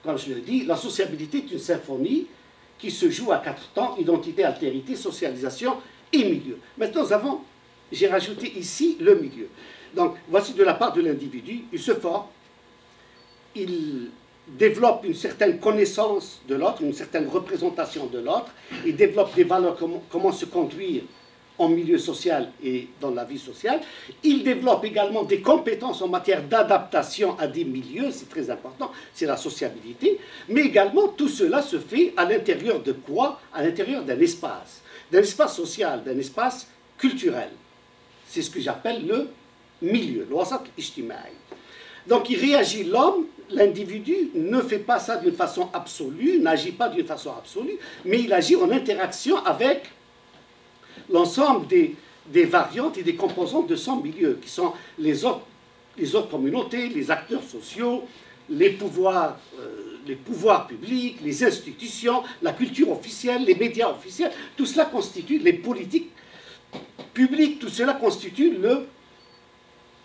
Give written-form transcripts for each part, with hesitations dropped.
comme je le dis, la sociabilité est une symphonie qui se joue à 4 temps, identité, altérité, socialisation et milieu. Maintenant, j'ai rajouté ici le milieu. Donc, voici de la part de l'individu, il se forme, il développe une certaine connaissance de l'autre, une certaine représentation de l'autre, il développe des valeurs, comment se conduire en milieu social et dans la vie sociale. Il développe également des compétences en matière d'adaptation à des milieux, c'est très important, c'est la sociabilité, mais également tout cela se fait à l'intérieur de quoi? À l'intérieur d'un espace social, d'un espace culturel. C'est ce que j'appelle le milieu, l'wasat ijtimaï. Donc il réagit, l'homme, l'individu ne fait pas ça d'une façon absolue, n'agit pas d'une façon absolue, mais il agit en interaction avec l'ensemble des variantes et des composantes de son milieu, qui sont les autres communautés, les acteurs sociaux, les pouvoirs publics, les institutions, la culture officielle, les médias officiels. Tout cela constitue, les politiques publiques, tout cela constitue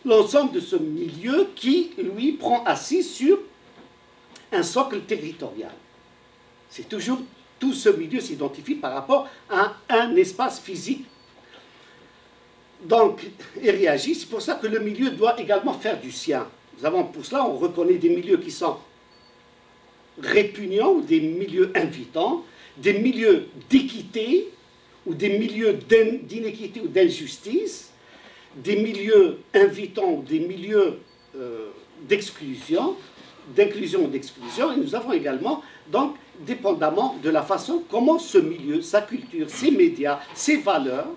l'ensemble de ce milieu qui, lui, prend assise sur un socle territorial. C'est toujours, tout ce milieu s'identifie par rapport à un espace physique. Donc, il réagit. C'est pour ça que le milieu doit également faire du sien. Pour cela, on reconnaît des milieux qui sont répugnants, ou des milieux invitants, des milieux d'équité, ou des milieux d'inéquité ou d'injustice, des milieux invitants, ou des milieux d'inclusion ou d'exclusion, et nous avons également, donc, dépendamment de la façon comment ce milieu, sa culture, ses médias, ses valeurs,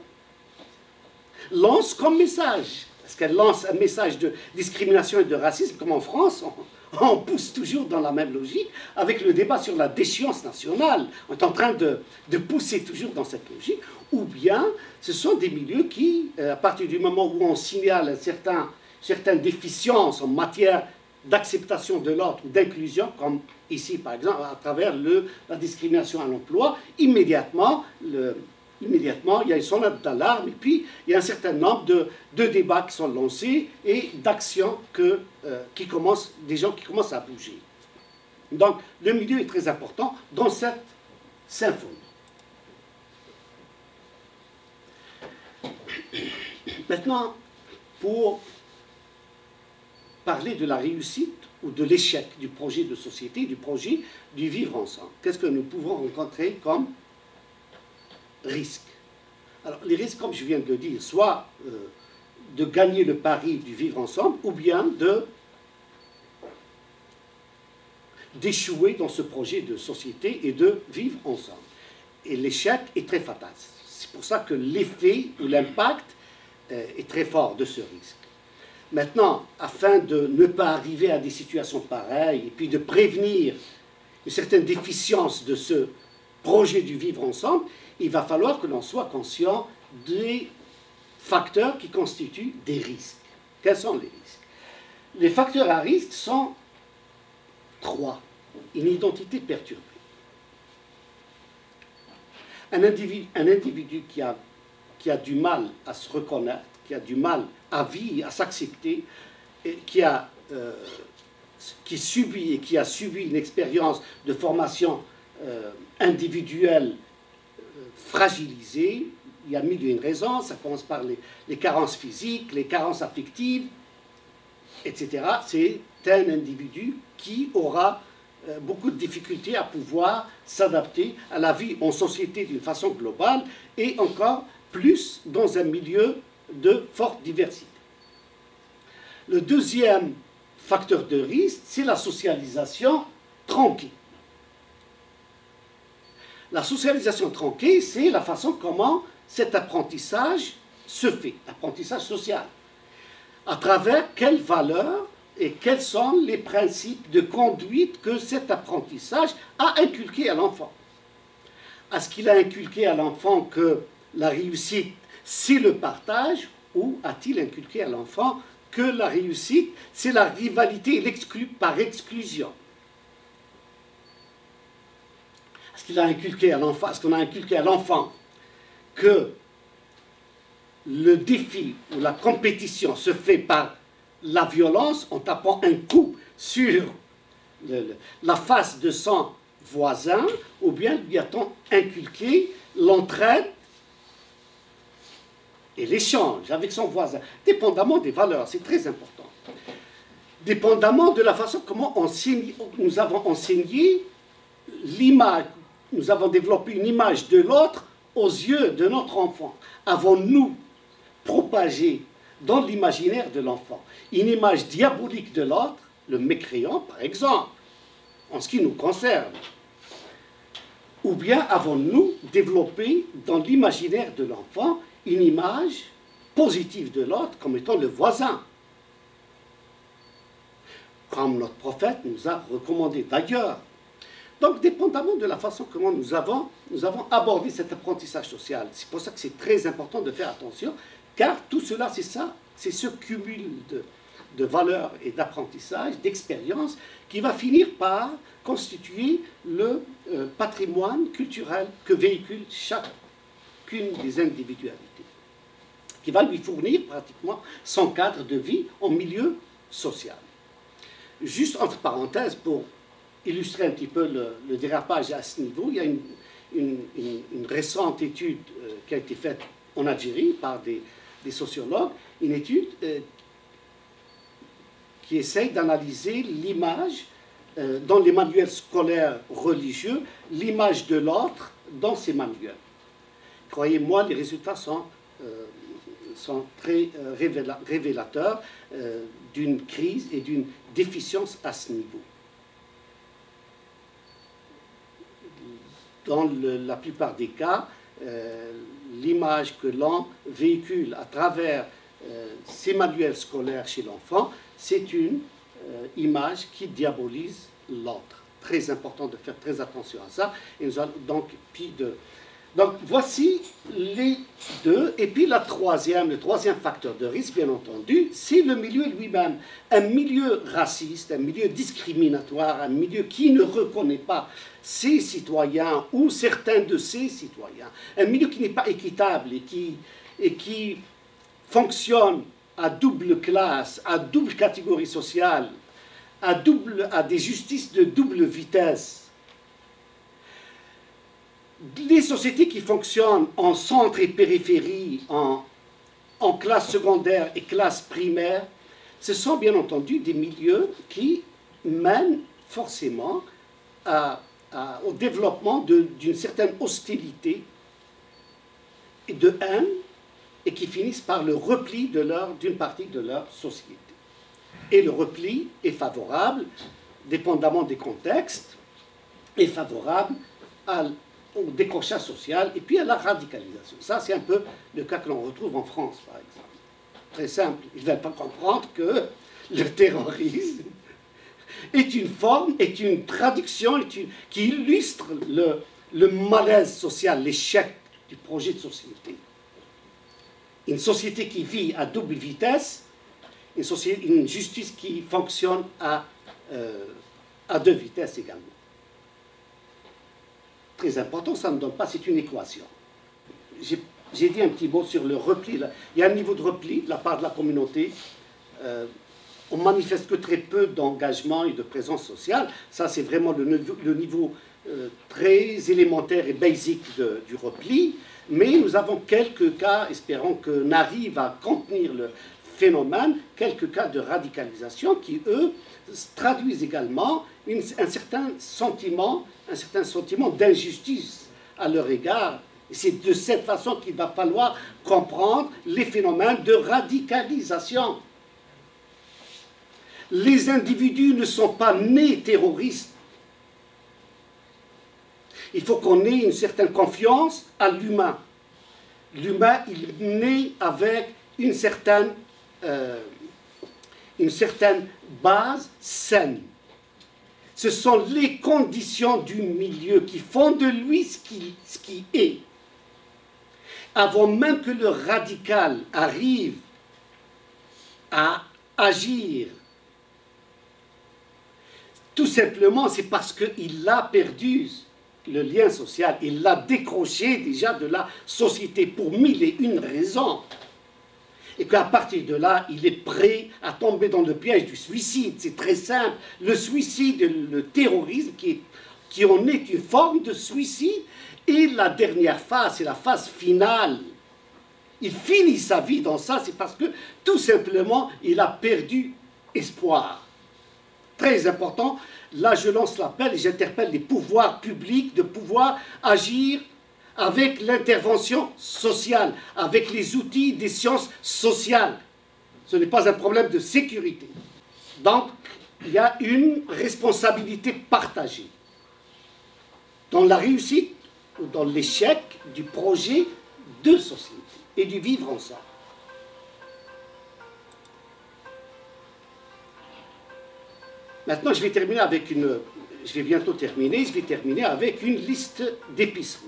lance comme message. Est-ce qu'elle lance un message de discrimination et de racisme, comme en France, on pousse toujours dans la même logique, avec le débat sur la déchéance nationale, on est en train de pousser toujours dans cette logique, ou bien ce sont des milieux qui, à partir du moment où on signale certaines déficiences en matière d'acceptation de l'autre ou d'inclusion, comme ici par exemple à travers la discrimination à l'emploi, immédiatement il y a une sonnette d'alarme et puis il y a un certain nombre de débats qui sont lancés et d'actions des gens qui commencent à bouger. Donc le milieu est très important dans cette symphonie. Maintenant, pour parler de la réussite ou de l'échec du projet de société, du projet du vivre ensemble. Qu'est-ce que nous pouvons rencontrer comme risques? Alors, les risques, comme je viens de le dire, soit de gagner le pari du vivre ensemble, ou bien d'échouer dans ce projet de société et de vivre ensemble. Et l'échec est très fatal. C'est pour ça que l'effet ou l'impact est très fort de ce risque. Maintenant, afin de ne pas arriver à des situations pareilles et puis de prévenir une certaine déficience de ce projet du vivre ensemble, il va falloir que l'on soit conscient des facteurs qui constituent des risques. Quels sont les risques? Les facteurs à risque sont 3. Une identité perturbée. Un individu qui a du mal à se reconnaître, qui a du mal à vivre, à s'accepter, qui a subi une expérience de formation individuelle fragilisée. Il y a mille et une raisons, ça commence par les carences physiques, les carences affectives, etc. C'est un individu qui aura beaucoup de difficultés à pouvoir s'adapter à la vie en société d'une façon globale et encore plus dans un milieu de forte diversité. Le deuxième facteur de risque, c'est la socialisation tronquée. La socialisation tronquée, c'est la façon comment cet apprentissage se fait, apprentissage social. À travers quelles valeurs et quels sont les principes de conduite que cet apprentissage a inculqué à l'enfant. Est-ce qu'il a inculqué à l'enfant que la réussite, c'est le partage, ou a-t-il inculqué à l'enfant que la réussite, c'est la rivalité et l'exclu par exclusion? Est-ce qu'on a inculqué à l'enfant que le défi ou la compétition se fait par la violence en tapant un coup sur la face de son voisin, ou bien lui a-t-on inculqué l'entraide et l'échange avec son voisin, dépendamment des valeurs, c'est très important. Dépendamment de la façon comment nous avons enseigné l'image, nous avons développé une image de l'autre aux yeux de notre enfant. Avons-nous propagé dans l'imaginaire de l'enfant une image diabolique de l'autre, le mécréant par exemple, en ce qui nous concerne? Ou bien avons-nous développé dans l'imaginaire de l'enfant une image positive de l'autre comme étant le voisin? Comme notre prophète nous a recommandé d'ailleurs. Donc, dépendamment de la façon comment nous avons abordé cet apprentissage social, c'est pour ça que c'est très important de faire attention, car tout cela, c'est ça, c'est ce cumul de valeurs et d'apprentissage, d'expériences, qui va finir par constituer le patrimoine culturel que véhicule chacune des individualités, qui va lui fournir pratiquement son cadre de vie en milieu social. Juste entre parenthèses, pour illustrer un petit peu le dérapage à ce niveau, il y a une récente étude qui a été faite en Algérie par des sociologues, une étude qui essaye d'analyser l'image dans les manuels scolaires religieux, l'image de l'autre dans ces manuels. Croyez-moi, les résultats sont très révélateurs d'une crise et d'une déficience à ce niveau. Dans la plupart des cas, l'image que l'on véhicule à travers ces manuels scolaires chez l'enfant, c'est une image qui diabolise l'autre. Très important de faire très attention à ça. Et nous allons donc, donc voici les deux. Et puis le troisième facteur de risque, bien entendu, c'est le milieu lui-même. Un milieu raciste, un milieu discriminatoire, un milieu qui ne reconnaît pas ses citoyens ou certains de ses citoyens, un milieu qui n'est pas équitable et qui fonctionne à double classe, à double catégorie sociale, à des justices de double vitesse. Les sociétés qui fonctionnent en centre et périphérie, en classe secondaire et classe primaire, ce sont bien entendu des milieux qui mènent forcément au développement d'une certaine hostilité et de haine, et qui finissent par le repli d'une partie de leur société. Et le repli est favorable, dépendamment des contextes, est favorable au décrochage social et puis à la radicalisation. Ça, c'est un peu le cas que l'on retrouve en France, par exemple. Très simple. Ils ne veulent pas comprendre que le terrorisme est une forme, est une traduction qui illustre le malaise social, l'échec du projet de société. Une société qui vit à double vitesse, une justice qui fonctionne à deux vitesses également. Très important, ça ne donne pas, c'est une équation. J'ai dit un petit mot sur le repli. Il y a un niveau de repli de la part de la communauté. On manifeste que très peu d'engagement et de présence sociale. Ça, c'est vraiment le niveau très élémentaire et basique du repli. Mais nous avons quelques cas, espérons qu'on arrive à contenir le phénomène, quelques cas de radicalisation qui, eux, traduisent également un certain sentiment d'injustice à leur égard. Et c'est de cette façon qu'il va falloir comprendre les phénomènes de radicalisation. Les individus ne sont pas nés terroristes. Il faut qu'on ait une certaine confiance à l'humain. L'humain, il est né avec une certaine base saine. Ce sont les conditions du milieu qui font de lui ce qui est. Avant même que le radical arrive à agir, tout simplement, c'est parce qu'il a perdu le lien social, il l'a décroché déjà de la société pour mille et une raisons. et qu'à partir de là, il est prêt à tomber dans le piège du suicide. C'est très simple. Le suicide, le terrorisme, qui en est une forme de suicide, et la dernière phase, c'est la phase finale. Il finit sa vie dans ça, c'est parce que, tout simplement, il a perdu espoir. Très important. Là, je lance l'appel et j'interpelle les pouvoirs publics de pouvoir agir avec l'intervention sociale, avec les outils des sciences sociales. Ce n'est pas un problème de sécurité. Donc, il y a une responsabilité partagée dans la réussite ou dans l'échec du projet de société et du vivre ensemble. Maintenant, je vais terminer avec une... Je vais bientôt terminer. Je vais terminer avec une liste d'épiceries.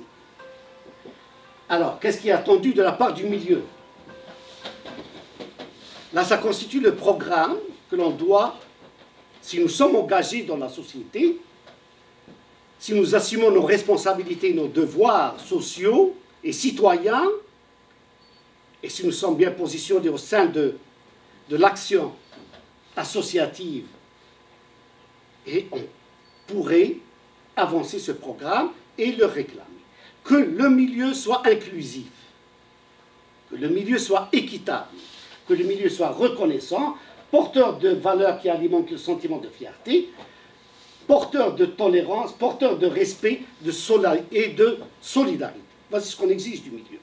Alors, qu'est-ce qui est attendu de la part du milieu? Là, ça constitue le programme que l'on doit, si nous sommes engagés dans la société, si nous assumons nos responsabilités, nos devoirs sociaux et citoyens, et si nous sommes bien positionnés au sein de l'action associative, et on pourrait avancer ce programme et le réclamer. Que le milieu soit inclusif, que le milieu soit équitable, que le milieu soit reconnaissant, porteur de valeurs qui alimentent le sentiment de fierté, porteur de tolérance, porteur de respect et de solidarité. Voici ce qu'on exige du milieu,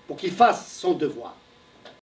pour qu'il fasse son devoir.